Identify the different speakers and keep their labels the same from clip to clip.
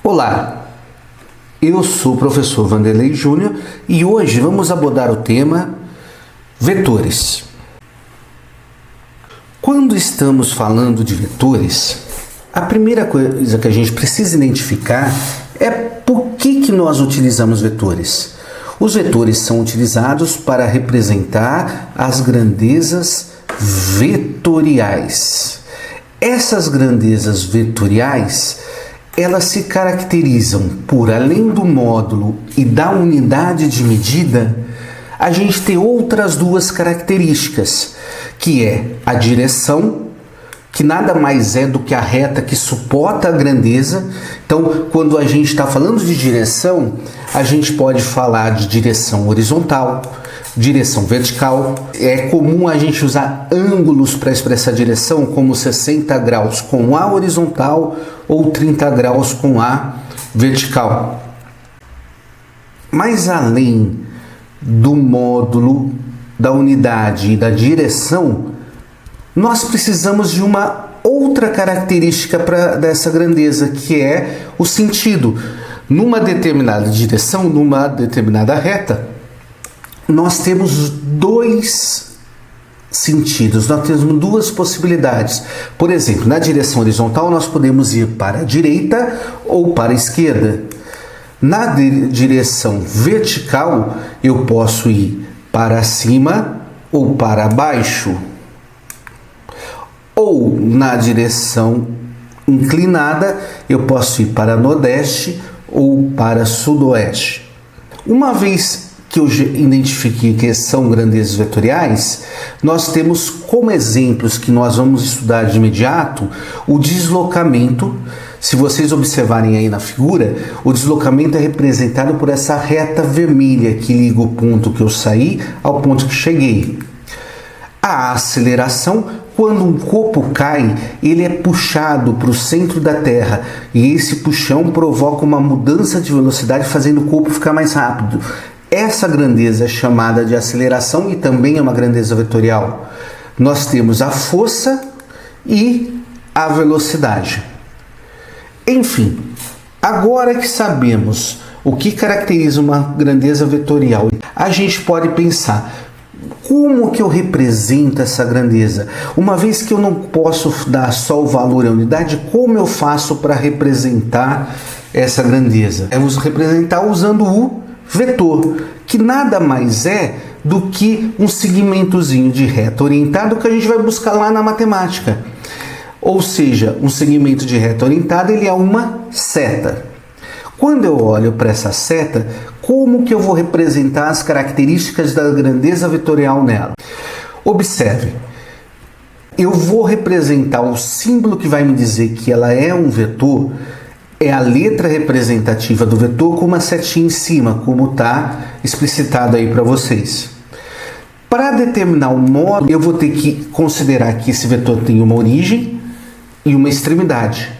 Speaker 1: Olá, eu sou o professor Vanderlei Júnior e hoje vamos abordar o tema vetores. Quando estamos falando de vetores, a primeira coisa que a gente precisa identificar é por que nós utilizamos vetores. Os vetores são utilizados para representar as grandezas vetoriais. Essas grandezas vetoriais, elas se caracterizam por, além do módulo e da unidade de medida, a gente tem outras duas características, que é a direção, que nada mais é do que a reta que suporta a grandeza. Então, quando a gente está falando de direção, a gente pode falar de direção horizontal, direção vertical. É comum a gente usar ângulos para expressar direção, como 60 graus com A horizontal ou 30 graus com A vertical. Mas além do módulo, da unidade e da direção, nós precisamos de uma outra característica dessa grandeza, que é o sentido. Numa determinada direção, numa determinada reta, nós temos dois sentidos, nós temos duas possibilidades. Por exemplo, na direção horizontal nós podemos ir para a direita ou para a esquerda. Na direção vertical eu posso ir para cima ou para baixo. Ou na direção inclinada eu posso ir para nordeste ou para sudoeste. Uma vez que eu identifiquei que são grandezas vetoriais, nós temos como exemplos que nós vamos estudar de imediato o deslocamento. Se vocês observarem aí na figura, o deslocamento é representado por essa reta vermelha que liga o ponto que eu saí ao ponto que cheguei. A aceleração, quando um corpo cai, ele é puxado para o centro da Terra e esse puxão provoca uma mudança de velocidade, fazendo o corpo ficar mais rápido. Essa grandeza é chamada de aceleração e também é uma grandeza vetorial. Nós temos a força e a velocidade. Enfim, agora que sabemos o que caracteriza uma grandeza vetorial, a gente pode pensar: como que eu represento essa grandeza? Uma vez que eu não posso dar só o valor à unidade, como eu faço para representar essa grandeza? Eu vou representar usando o vetor, que nada mais é do que um segmentozinho de reta orientada que a gente vai buscar lá na matemática. Ou seja, um segmento de reta orientada, ele é uma seta. Quando eu olho para essa seta, como que eu vou representar as características da grandeza vetorial nela? Observe, eu vou representar o símbolo que vai me dizer que ela é um vetor, é a letra representativa do vetor com uma setinha em cima, como está explicitado aí para vocês. Para determinar o módulo, eu vou ter que considerar que esse vetor tem uma origem e uma extremidade.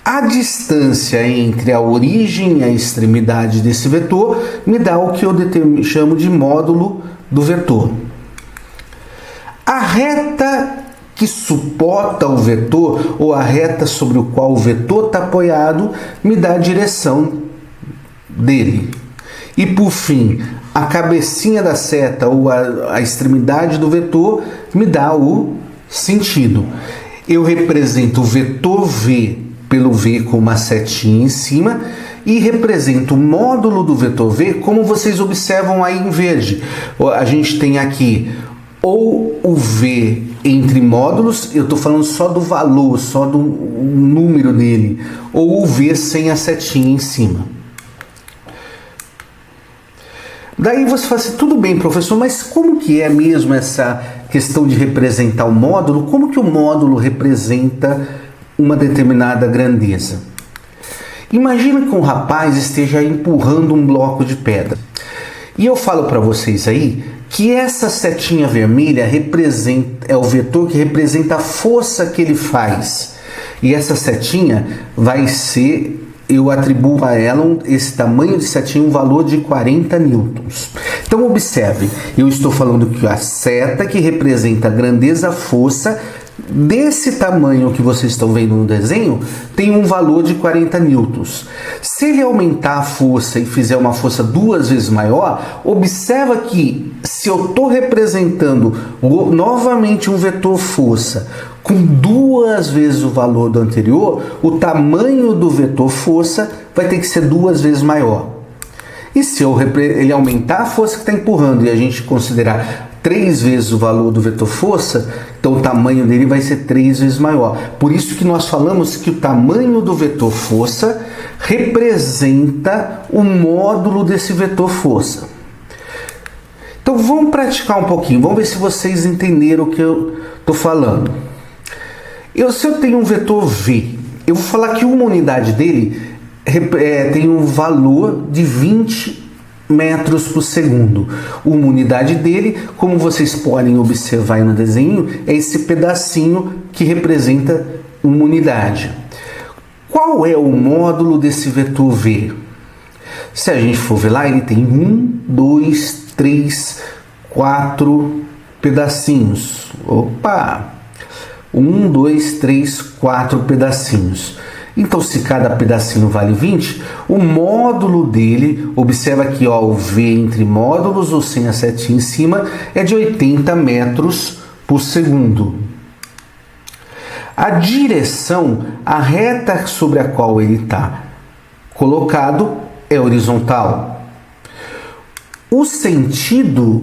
Speaker 1: A distância entre a origem e a extremidade desse vetor me dá o que eu chamo de módulo do vetor. A reta que suporta o vetor, ou a reta sobre o qual o vetor está apoiado, me dá a direção dele. E por fim, a cabecinha da seta, ou a extremidade do vetor, me dá o sentido. Eu represento o vetor V pelo V com uma setinha em cima e represento o módulo do vetor V como vocês observam aí em verde. A gente tem aqui ou o V entre módulos, eu estou falando só do valor, só do número dele, ou o V sem a setinha em cima. Daí você fala assim: tudo bem, professor, mas como que é mesmo essa questão de representar o módulo? Como que o módulo representa uma determinada grandeza? Imagina que um rapaz esteja empurrando um bloco de pedra. E eu falo para vocês aí que essa setinha vermelha é o vetor que representa a força que ele faz. E essa setinha vai ser, eu atribuo a ela esse tamanho de setinha, um valor de 40 newtons. Então observe, eu estou falando que a seta que representa a grandeza, a força, desse tamanho que vocês estão vendo no desenho, tem um valor de 40 newtons. Se ele aumentar a força e fizer uma força 2 vezes maior, observa que se eu estou representando novamente um vetor força com 2 vezes o valor do anterior, o tamanho do vetor força vai ter que ser 2 vezes maior. E se ele aumentar a força que está empurrando e a gente considerar 3 vezes o valor do vetor força, então o tamanho dele vai ser 3 vezes maior. Por isso que nós falamos que o tamanho do vetor força representa o módulo desse vetor força. Então vamos praticar um pouquinho, vamos ver se vocês entenderam o que eu estou falando. Se eu tenho um vetor V, eu vou falar que uma unidade dele tem um valor de 20 metros por segundo. Uma unidade dele, como vocês podem observar aí no desenho, é esse pedacinho que representa uma unidade. Qual é o módulo desse vetor V? Se a gente for ver lá, ele tem 1, 2, 3, 4 pedacinhos. Opa! 1, 2, 3, 4 pedacinhos. Então, se cada pedacinho vale 20, o módulo dele, observa aqui, ó, o V entre módulos, ou sem a setinha em cima, é de 80 metros por segundo. A direção, a reta sobre a qual ele está colocado, é horizontal. O sentido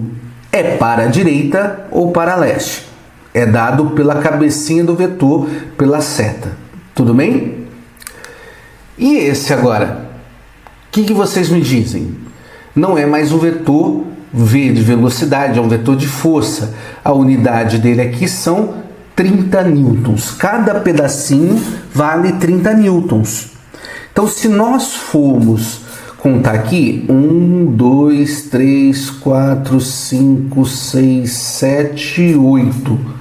Speaker 1: é para a direita ou para leste. É dado pela cabecinha do vetor, pela seta. Tudo bem? E esse agora? O que vocês me dizem? Não é mais um vetor V de velocidade, é um vetor de força. A unidade dele aqui são 30 newtons. Cada pedacinho vale 30 newtons. Então, se nós formos contar aqui, 1, 2, 3, 4, 5, 6, 7, 8.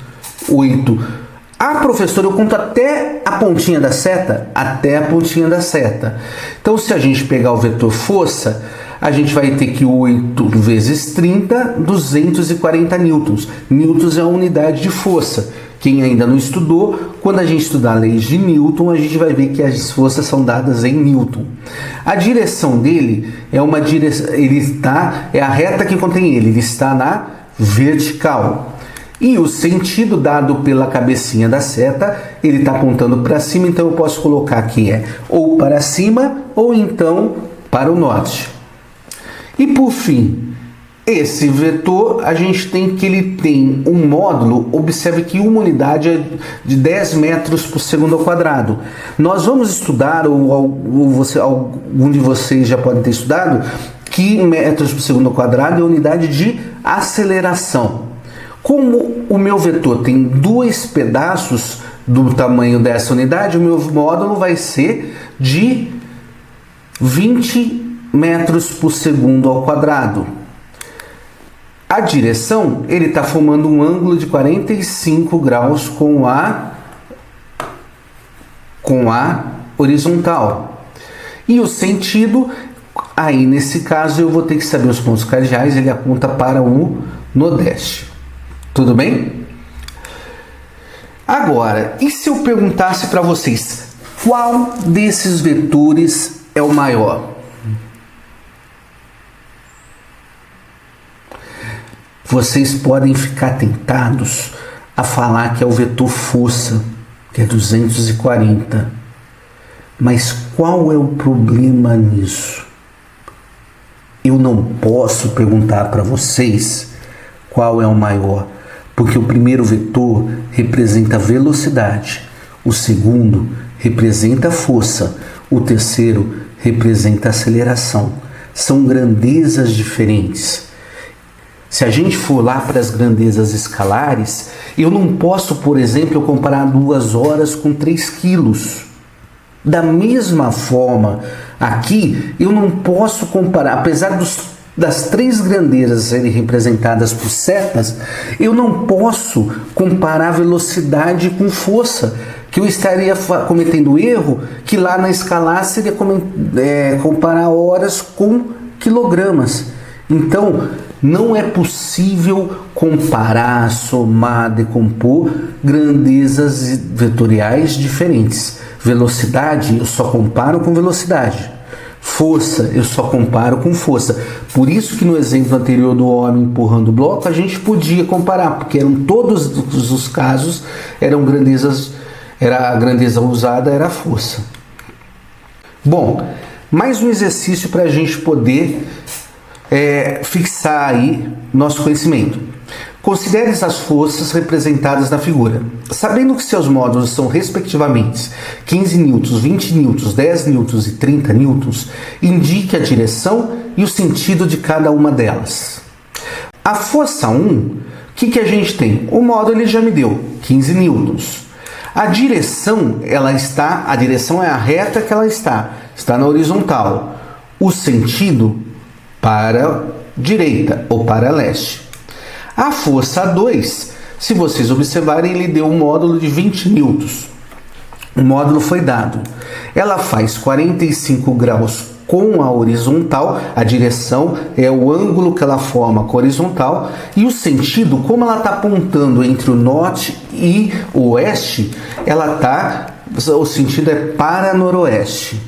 Speaker 1: 8. Ah, professor, eu conto até a pontinha da seta? Até a pontinha da seta. Então, se a gente pegar o vetor força, a gente vai ter que 8 vezes 30, 240 newtons. Newtons é a unidade de força. Quem ainda não estudou, quando a gente estudar leis de Newton, a gente vai ver que as forças são dadas em Newton. A direção dele é uma direção, é a reta que contém ele está na vertical. E o sentido dado pela cabecinha da seta, ele está apontando para cima, então eu posso colocar que é ou para cima ou então para o norte. E por fim, esse vetor, a gente tem que ele tem um módulo, observe que uma unidade é de 10 metros por segundo ao quadrado. Nós vamos estudar, ou algum de vocês já podem ter estudado, que metros por segundo ao quadrado é a unidade de aceleração. Como o meu vetor tem 2 pedaços do tamanho dessa unidade, o meu módulo vai ser de 20 metros por segundo ao quadrado. A direção, ele está formando um ângulo de 45 graus com a horizontal. E o sentido, aí nesse caso eu vou ter que saber os pontos cardeais, ele aponta para o nordeste. Tudo bem? Agora, e se eu perguntasse para vocês, qual desses vetores é o maior? Vocês podem ficar tentados a falar que é o vetor força, que é 240. Mas qual é o problema nisso? Eu não posso perguntar para vocês qual é o maior, porque o primeiro vetor representa velocidade, o segundo representa força, o terceiro representa aceleração. São grandezas diferentes. Se a gente for lá para as grandezas escalares, eu não posso, por exemplo, comparar 2 horas com 3 quilos. Da mesma forma, aqui eu não posso comparar, apesar das 3 grandezas serem representadas por setas, eu não posso comparar velocidade com força, que eu estaria cometendo erro, que lá na escalar seria comparar horas com quilogramas. Então, Não é possível comparar, somar, decompor grandezas vetoriais diferentes. Velocidade, eu só comparo com velocidade. Força, eu só comparo com força. Por isso que no exemplo anterior do homem empurrando o bloco, a gente podia comparar, porque eram todos os casos, eram grandezas, a grandeza usada era a força. Bom, mais um exercício para a gente poder fixar aí nosso conhecimento. Considere as forças representadas na figura. Sabendo que seus módulos são respectivamente 15 newtons, 20 newtons, 10 newtons e 30 newtons, indique a direção e o sentido de cada uma delas. A força 1, o que a gente tem? O módulo ele já me deu 15 newtons. A direção é a reta que ela está na horizontal. O sentido para direita ou para leste. A força 2, se vocês observarem, ele deu um módulo de 20 newtons. O módulo foi dado. Ela faz 45 graus com a horizontal, a direção é o ângulo que ela forma com a horizontal, e o sentido, como ela está apontando entre o norte e o oeste, o sentido é para noroeste.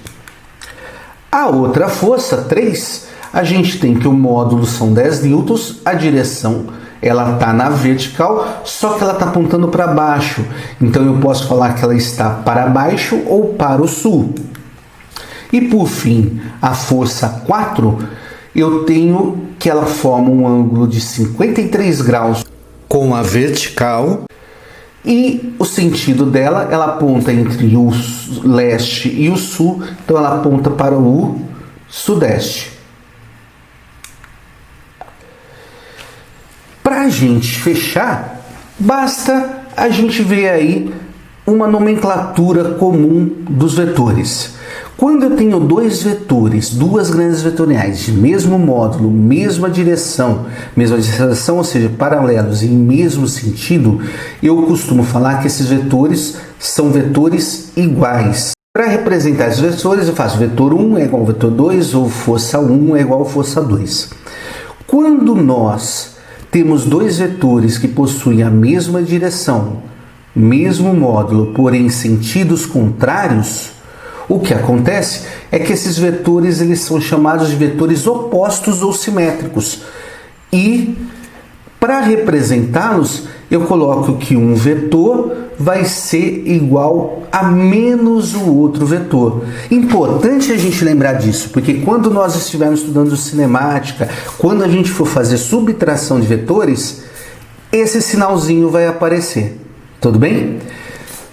Speaker 1: A outra força, 3, a gente tem que o módulo são 10 newtons, a direção ela está na vertical, só que ela está apontando para baixo. Então eu posso falar que ela está para baixo ou para o sul. E por fim, a força 4, eu tenho que ela forma um ângulo de 53 graus com a vertical. E o sentido dela, ela aponta entre o leste e o sul, então ela aponta para o sudeste. Para a gente fechar, basta a gente ver aí uma nomenclatura comum dos vetores. Quando eu tenho dois vetores, duas grandes vetoriais de mesmo módulo, mesma direção, ou seja, paralelos em mesmo sentido, eu costumo falar que esses vetores são vetores iguais. Para representar esses vetores, eu faço vetor 1 é igual ao vetor 2 ou força 1 é igual a força 2. Quando nós temos dois vetores que possuem a mesma direção, mesmo módulo, porém sentidos contrários, o que acontece é que esses vetores eles são chamados de vetores opostos ou simétricos. E para representá-los, eu coloco que um vetor vai ser igual a menos o outro vetor. Importante a gente lembrar disso, porque quando nós estivermos estudando cinemática, quando a gente for fazer subtração de vetores, esse sinalzinho vai aparecer. Tudo bem?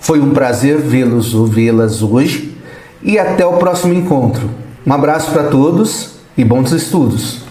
Speaker 1: Foi um prazer vê-las hoje e até o próximo encontro. Um abraço para todos e bons estudos!